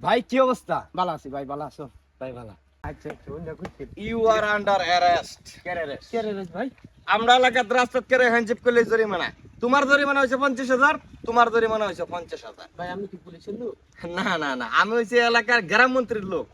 ভাই কি অবস্থা? ভালো আছি ভাই, ভালো আছো? ভাই ভালো। আচ্ছা আচ্ছা, অন্য কিছু ইউ আর আন্ডার অ্যারেস্ট। কে রে ভাই? আমরা এলাকার রাস্তাত করে হ্যান্ডজিপ করলে জরিমানা। তোমার জরিমানা হয়েছে 50,000, তোমার জরিমানা হয়েছে 50,000। ভাই আমি কি পুলিশের লোক? না না না, আমি হয়েছি এলাকার গ্রাম মন্ত্রীর লোক।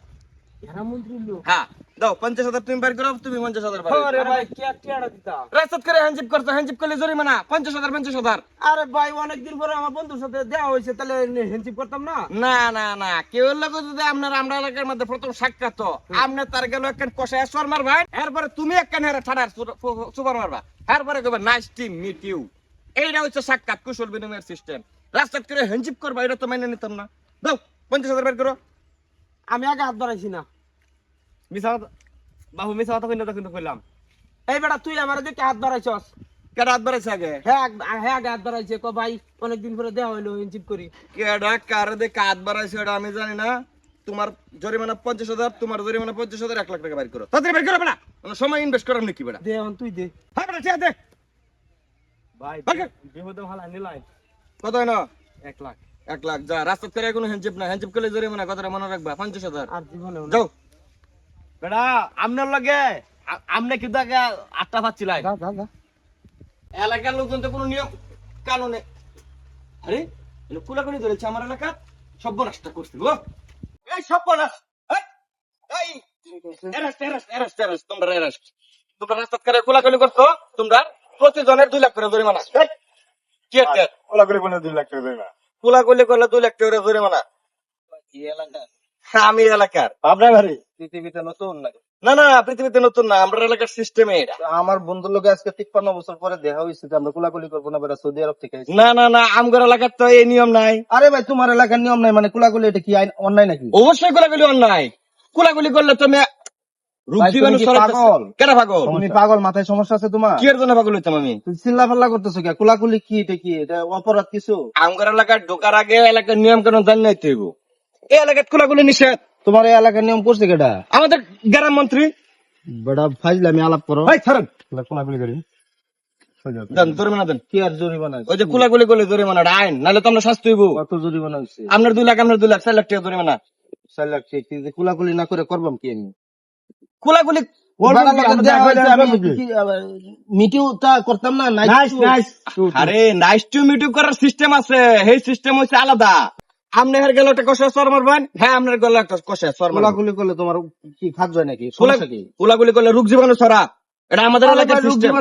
এরা মন্ত্রীর লোক? হ্যাঁ, দাও 50,000 তুমি বের করো, তুমি 50,000 বের করো। আরে ভাই কে আড়া দিতা? রাস্তাত করে হ্যান্ডজিপ করছো, হ্যান্ডজিপ করলে জরিমানা 50,000 50,000। আরে ভাই অনেকদিন পরে আমার বন্ধুর সাথে দেখা হয়েছে, তাহলে হ্যান্ডশিপ করতাম না? না না না, কেউ লোক যদি আপনার আমরা এলাকার মধ্যে প্রথম সাক্ষাৎ তো আপনি তার গেল একখান কষায় সর মারবেন, এরপরে তুমি একখান হেরে ছাড়ার সুপার মারবা, এরপরে কবে নাইস টিম মিট ইউ। এইটা হচ্ছে সাক্ষাৎ, কুশল বিনিময়ের সিস্টেম। রাস্তাত করে হ্যান্ডজিপ করবা, এটা তো মেনে নিতাম না। দাও 50,000 বের করো। আমি আগে হাত বাড়াইছি না। মিছা বাবু, মিছা কথা কইনা তো কিন্তু কইলাম। এই বেটা তুই আমার দিকে হাত বাড়াইছস? কেডা হাত বাড়াইছে আগে? হ্যাঁ আগে হাত বাড়াইছে। ভাই অনেকদিন পরে দেখা হইলো, হ্যান্ডশিপ করি। কেডা কার দে কাত বাড়াইছে এটা আমি জানি না। তোমার জরিমানা 50,000, তোমার জরিমানা 50,000, 1 লাখ টাকা বের করো। তাড়াতাড়ি বের করো বেটা, কোনো সময় ইনভেস্ট করার নাকি বেটা? দে এখন তুই দে। হ্যাঁ বেটা, ঠিক আছে। ভাই ভাই, বিপদে ভালো নিলাই কত হয় না? 1 লাখ। 1 লাখ যা, রাস্তা করে কোনো হ্যান্ডজিপ না, হ্যান্ডজিপ করলে জরিমানা কথাটা মনে রাখবা 50,000। আর জীবনে যাও বেটা আপনার লগে আমনে কি দাগে আটটা পাচ্ছিলাই? যা যা যা। এলাকার লোকজন তো কোনো নিয়ম কানুনে। আরে এলো কুলাকুলি ধরেছে আমার এলাকা, সর্বনাশটা করছে গো। এই সর্বনাশ, এই এরেস্ট এরেস্ট এরেস্ট এরেস্ট, তোমরা এরেস্ট। তোমরা রাস্তা করে কুলাকুলি করছো, তোমরা প্রতিজনের 2 লাখ করে জরিমানা। কি একটা কোলাগুলি কোন 2 লাখ টাকা দেবা? কুলাকুলি করলে 2 লাখ করে জরিমানা। কি এলাকা? আমি এলাকার আপনার বাড়ি? পৃথিবীতে নতুন নাকি? না না, পৃথিবীতে নতুন না, আমরা এলাকার সিস্টেমে এটা। আমার বন্ধুর লোকে আজকে 53 বছর পরে দেখা হইছে যে আমরা কোলাকুলি করবো না, বেটা সৌদি আরব থেকে আইছি। না না না, আমগর এলাকার তো এই নিয়ম নাই। আরে ভাই তোমার এলাকার নিয়ম নাই মানে কোলাকুলি এটা কি আইন অন্যায় নাকি? অবশ্যই কুলাকুলি অন্যায়। কুলাকুলি করলে তুমি রোগ ভাই, জীবাণু তুমি কি ছড়াইতেছে। পাগল? কেন পাগল? তুমি পাগল, মাথায় সমস্যা আছে তোমার? কি এর জন্য পাগল হইতাম আমি? তুমি চিল্লা ফাল্লা করতেছো কে? কোলাকুলি কি এটা, কি এটা অপরাধ কিছু? আমগর এলাকার ঢোকার আগে এলাকার নিয়ম কানুন জানি নাই তুই। এই এলাকার কুলাকুলি নিষেধ। তোমার এই এলাকার নিয়ম করছে কেটা? আমাদের গ্রাম মন্ত্রী। বেটা ফাইজলামি আলাপ করো। ভাই ছাড়েন, কোলাকুলি করি দেন জরিমানা দেন। কি আর জরিমানা? ওই যে কুলাকুলি করলে জরিমানা আইন, নাহলে তো আমরা শাস্তি হইব। কত জরিমানা হইছে? আপনার 2 লাখ, আপনার 2 লাখ, 4 লাখ টাকা জরিমানা। 4 লাখ টাকা কি কোলাকুলি না করে করবাম কি আমি? কুলাকুলি মিটিংটা করতাম না? আরে নাইস টু মিট ইউ করার সিস্টেম আছে, সেই সিস্টেম হচ্ছে আলাদা। আপনার গেল একটা কষায় সর মারবেন, হ্যাঁ আপনার গেল একটা কষায় সর মারবেন। কোলাকুলি করলে তোমার কি খাদ্য হয় নাকি? সমস্যা কি? কুলাকুলি করলে রোগ জীবাণু ছড়া, এটা আমাদের এলাকার সিস্টেম।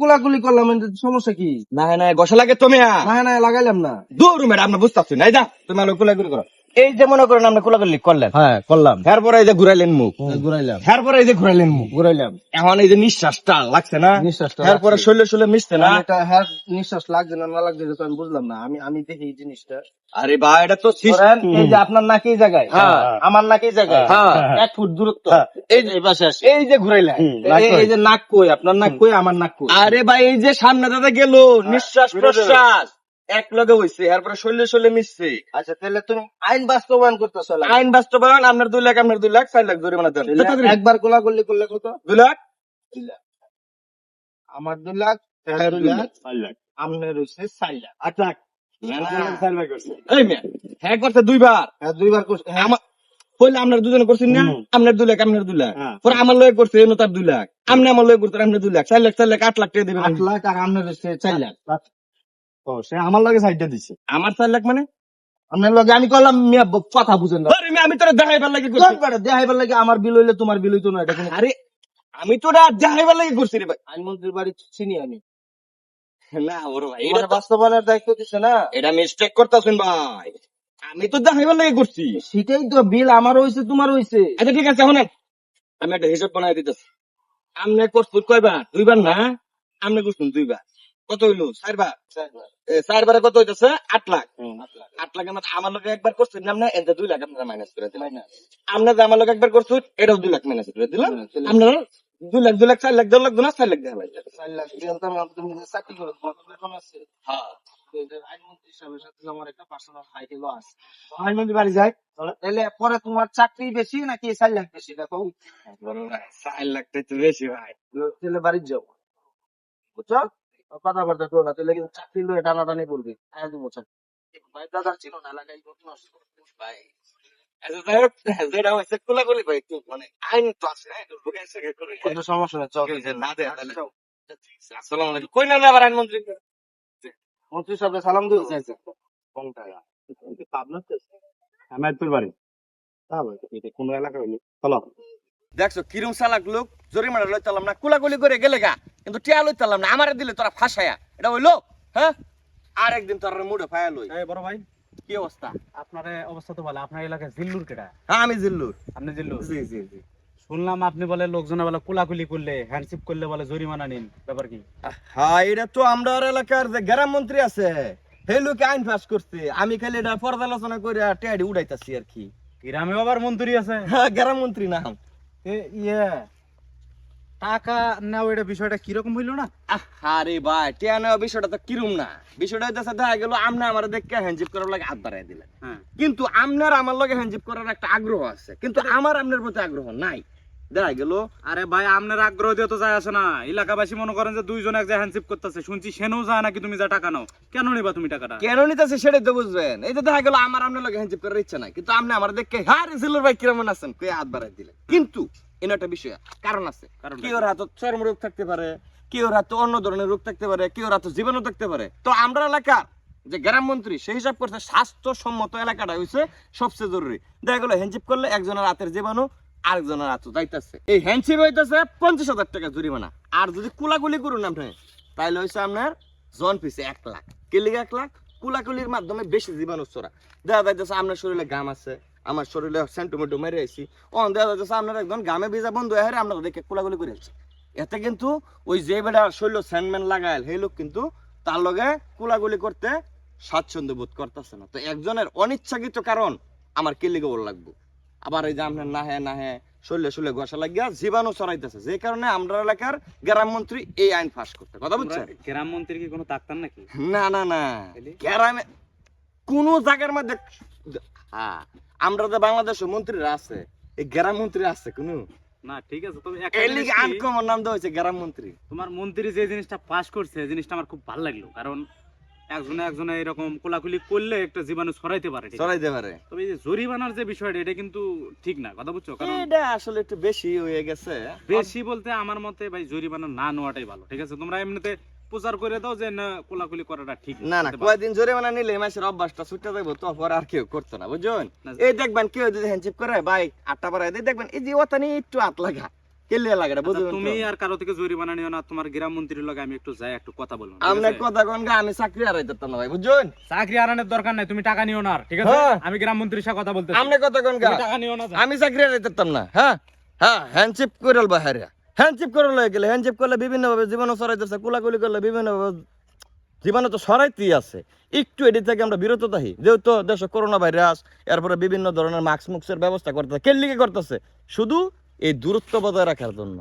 কোলাকুলি করলাম সমস্যা কি? না না, ঘষা লাগে তুমি না লাগাইলাম না। দূর ম্যাডাম, আমরা বুঝতে পারছি না। এই যা তুমি আলো কুলাকুলি করো। এই যে মনে করেন আপনি কুলাকুলি করলেন, হ্যাঁ করলাম, এরপরে এই যে ঘুরাইলেন মুখ, ঘুরাইলাম এরপরে এই যে ঘুরাইলেন মুখ, ঘুরাইলাম। এখন এই যে নিঃশ্বাসটা লাগছে না, নিঃশ্বাসটা এরপরে লাগছে। শৈলে মিশছে না। এটা হ্যাঁ নিঃশ্বাস লাগছে না না লাগছে তো আমি বুঝলাম না। আমি দেখি এই জিনিসটা। আরে বা এটা তো ধরেন, এই যে আপনার নাকি জায়গায়, হ্যাঁ। আমার নাকি জায়গায় হ্যাঁ। 1 ফুট দূরত্ব, এই যে পাশে আসে, এই যে ঘুরাইলেন, এই যে নাক কই, আপনার নাক কই, আমার নাক কই। আরে ভাই এই যে সামনে দাদা গেল নিঃশ্বাস প্রশ্বাস এক লগে হইছে, এরপরে শৈলে মিশছে। আচ্ছা তাহলে তুমি আইন বাস্তবায়ন করতেছো? আইন বাস্তবায়ন, আপনার 2 লাখ, আপনার 2 লাখ, 4 লাখ জরিমানা দেন। একবার কোলাকুলি করলে কত? 2 লাখ। আমার 2 লাখ, 2 লাখ, 4 লাখ, আপনার হচ্ছে 4 লাখ, 8 লাখ। এই মেয়ে, হ্যাঁ করছে 2 বার। হ্যাঁ 2 বার করছে। হ্যাঁ আমার পহলে আপনার দুজনে করছেন না, আপনার 2 লাখ, আপনার 2 লাখ, হ্যাঁ। পরে আমার লয়ে করছে এনো তার 2 লাখ, আপনি আমার লয়ে করতেন আপনার 2 লাখ, 4 লাখ, 4 লাখ, 8 লাখ টাকা দিবেন। 8 লাখ আর আপনার হচ্ছে 4 লাখ। ও সে আমার লাগে সাইডটা দিছে। আমার 4 লাখ মানে আপনার লগে আমি করলাম মিয়া কথা বুঝেন না। আরে মেয়ে, আমি তোরা দেখাইবার লাগে করছি। দেখাইবার লাগে আমার বিল হইলে তোমার বিল হইতো না, এটা কোনো আরে আমি তোরা দেখাইবার লাগে করছি রে ভাই। আইনমন্ত্রীর বাড়ি চিনি আমি। না ওর ভাই, এটা বাস্তবায়নের দায়িত্ব দিচ্ছে না। এটা মিস্টেক করতেছেন ভাই, আমি তো দেখাইবার লাগে করছি। সেটাই তো, বিল আমার হইছে তোমার হইছে। আচ্ছা ঠিক আছে, শোনেন আমি একটা হিসাব বানাই দিতেছি। আপনি করছুন কয়বার? 2 বার না, আপনি করছুন 2 বার, কত হইলো? 4 বার। 4 বারে কত হইতেছে? 8 লাখ। 8 লাখের মধ্যে আমার লোক একবার করছেন না, এতে 2 লাখ আপনারা মাইনাস করে দিলেন। আপনার যে আমার লোক একবার করছুন, এটাও 2 লাখ মাইনাস করে দিলাম। আপনারা 2 লাখ 2 লাখ 4 লাখ 2 লাখ 2 না 4 লাখ দেওয়া ভাই। 4 লাখ দিয়ে তো তুমি যে চাকরি করো, তোমার তো বেতন আছে। হ্যাঁ, আইনমন্ত্রী সাহেবের সাথে আমার একটা পার্সোনাল ফাইল আছে। আইনমন্ত্রী বাড়ি যায়, তাহলে পরে তোমার চাকরি বেশি নাকি 4 লাখ বেশি? দেখো বড় ভাই 4 লাখ টাকা তো বেশি ভাই। তাহলে বাড়ি যাও, বুঝছো? কথাবার্তা করো না, তাহলে কিন্তু চাকরি লয়ে টানাটানি করবি। আয় তুমি ভাই দাদা ছিল না এলাকায়, ভাই আচ্ছা, যাই হোক, যেটা হয়েছে কোলাকুলি ভাই একটু মানে আইন তো আছে, হ্যাঁ, একটু ভোগে এসে করে কোনো সমস্যা নেই, চল। যে না দেয় তাহলে আসসালামু আলাইকুম কই না না আবার আইনমন্ত্রী মন্ত্রী সাহেব সালাম দিও। কোনটা পাবনা তো হামায়তপুর বাড়ি এটা কোন এলাকা হইলো চলো দেখছো কিরম চালাক লোক জরিমানা লইতালাম না কুলাকুলি করে গেলে গা কিন্তু টিয়া লইতালাম না আমারে দিলে তোরা ফাঁসায়া এটা হইলো হ্যাঁ আর একদিন তোর মুডে ফায়া লই এই বড় ভাই কি অবস্থা আপনার অবস্থা তো ভালো, আপনার এলাকায় জিল্লুর কেটা? হ্যাঁ আমি জিল্লুর আপনি জিল্লুর? জি জি জি শুনলাম আপনি বলে লোকজনে বলে কুলাকুলি করলে হ্যান্ডশিপ করলে বলে জরিমানা নিন, ব্যাপার কি? হ্যাঁ এটা তো আমরা এলাকার যে গ্রাম মন্ত্রী আছে সেই লোকে আইন পাস করছে আমি খালি এটা পর্যালোচনা করে টেয়াডি উড়াইতাছি আর কি গ্রামে আবার মন্ত্রী আছে? হ্যাঁ গ্রাম মন্ত্রী না ইয়ে টাকা নেওয়া এটা বিষয়টা কিরকম হইলো না? আরে ভাই টিয়া নেওয়া বিষয়টা তো কিরম না বিষয়টা হইতেছে দেখা গেল আমনে আমার দেখে হ্যান্ডশিপ করার লাগে হাত বাড়াই দিলেন হ্যাঁ, কিন্তু আমনের আমার লগে হ্যান্ডশিপ করার একটা আগ্রহ আছে কিন্তু আমার আমনের প্রতি আগ্রহ নাই দেখা গেল আরে ভাই আপনার আগ্রহ দিয়ে তো যায় আসে না, এলাকাবাসী মনে করেন যে দুইজন এক জায়গায় হ্যান্ডশিপ করতেছে, শুনছি সেনও যায় নাকি তুমি যা টাকা নাও, কেন নিবা তুমি টাকাটা? কেন নিতেছে সেটাই তো বুঝবেন এই যে দেখা গেল আমার আমনের লগে হ্যান্ডশিপ করার ইচ্ছা নাই কিন্তু আমনে আমার দেখে হ্যাঁ রিজিলুর ভাই কিরমন আছেন কে হাত বাড়াই দিলেন কিন্তু এর একটা বিষয় কারণ আছে কারণটা কি কি? ওর হাতে চর্মরোগ থাকতে পারে কি ওর হাতে অন্য ধরনের রোগ থাকতে পারে কি ওর হাতে জীবাণু থাকতে পারে তো আমরা এলাকার যে গ্রাম মন্ত্রী সেই হিসাব করতে স্বাস্থ্যসম্মত এলাকাটা হইছে সবচেয়ে জরুরি দেখা গেলো হ্যান্ডশিপ করলে একজনের হাতের জীবাণু আরেকজনের হাতে যাইতেছে এই হ্যান্ডশিপ হইতেছে 50,000 টাকা জরিমানা আর যদি কুলাকুলি করুন আপনি তাইলে হইছে আপনার জন পিছে 1 লাখ কিলিগে 1 লাখ কুলাকুলির মাধ্যমে বেশি জীবাণু ছড়া দেখা যাইতেছে আপনার শরীরে গাম আছে আমার শরীরে সেন্টোমেটো মেরে আইছি অন দেখা যাইতেছে আপনার একজন গামে ভিজা বন্ধু হারে আমরা দেখে কুলাকুলি করে আইছি এতে কিন্তু ওই যে বেটা শৈল স্যান্ডম্যান লাগাইল সেই লোক কিন্তু তার লগে কুলাগুলি করতে স্বাচ্ছন্দ্য বোধ করতেছে না তো একজনের অনিচ্ছাকৃত কারণ আমার কিলিগে বল লাগবো আবার এই যে আপনার না হ্যাঁ শৈলে ঘষা লাগিয়া জীবাণু ছড়াইতেছে যে কারণে আমরা এলাকার গ্রাম মন্ত্রী এই আইন পাস করতে কথা বুঝছেন গ্রাম মন্ত্রী কি কোনো ডাক্তার নাকি? না না না গ্রামে কোন জায়গার মধ্যে হ্যাঁ আমরা যে বাংলাদেশ মন্ত্রীরা আছে এই গ্রাম মন্ত্রী আছে কোন না ঠিক আছে, তবে এই লিগে আনকমন নাম দেওয়া হয়েছে গ্রাম মন্ত্রী তোমার মন্ত্রী যে জিনিসটা পাস করছে এই জিনিসটা আমার খুব ভালো লাগলো, কারণ একজনে এরকম কোলাকুলি করলে একটা জীবাণু ছড়াইতে পারে, ঠিক আছে? ছড়াইতে পারে তবে এই যে জরিমানার যে বিষয়টা এটা কিন্তু ঠিক না, কথা বুঝছো? কারণ এটা আসলে একটু বেশি হয়ে গেছে বেশি বলতে আমার মতে ভাই জরিমানা না নেওয়াটাই ভালো, ঠিক আছে? তোমরা এমনিতে প্রচার করে দাও যে না কোলাকুলি করাটা ঠিক না না কয়দিন জরিমানা নিলে মাসের অভ্যাসটা ছুটে যাবো তো পরে আর কেউ করতো না বুঝছেন এই দেখবেন কেউ যদি হ্যান্ডশিপ করে ভাই 8টা বাড়াই দিয়ে দেখবেন এই যে ওখানে একটু হাত লাগা কেলে লাগা বুঝবেন তুমি আর কারো থেকে জরিমানা নিও না, তোমার গ্রাম মন্ত্রীর লগে আমি একটু যাই একটু কথা বলবো, ঠিক আমরা আছে? কথা কোন আমি চাকরি হারাই দিতাম না ভাই বুঝছেন চাকরি হারানোর দরকার নাই, তুমি টাকা নিও না আর, ঠিক আছে? হ্যাঁ। আমি গ্রাম মন্ত্রীর সাথে কথা বলতে আমরা কথা কোন টাকা নিও না, আমি চাকরি হারাই দিতাম না হ্যাঁ হ্যাঁ হ্যান্ডশিপ করে বাহারে হ্যান্ডশিপ করে লয়ে গেলে হ্যান্ডশিপ করলে বিভিন্ন ভাবে জীবাণু ছড়াইতেছে কুলাকুলি করলে বিভিন্ন ভাবে জীবাণু তো ছড়াইতেই আছে একটু এটি থেকে আমরা বিরত থাকি যেহেতু দেশে করোনা ভাইরাস এরপরে বিভিন্ন ধরনের মাস্ক মুক্সের ব্যবস্থা করতেছে কেন লিগে করতেছে শুধু এই দূরত্ব বজায় রাখার জন্য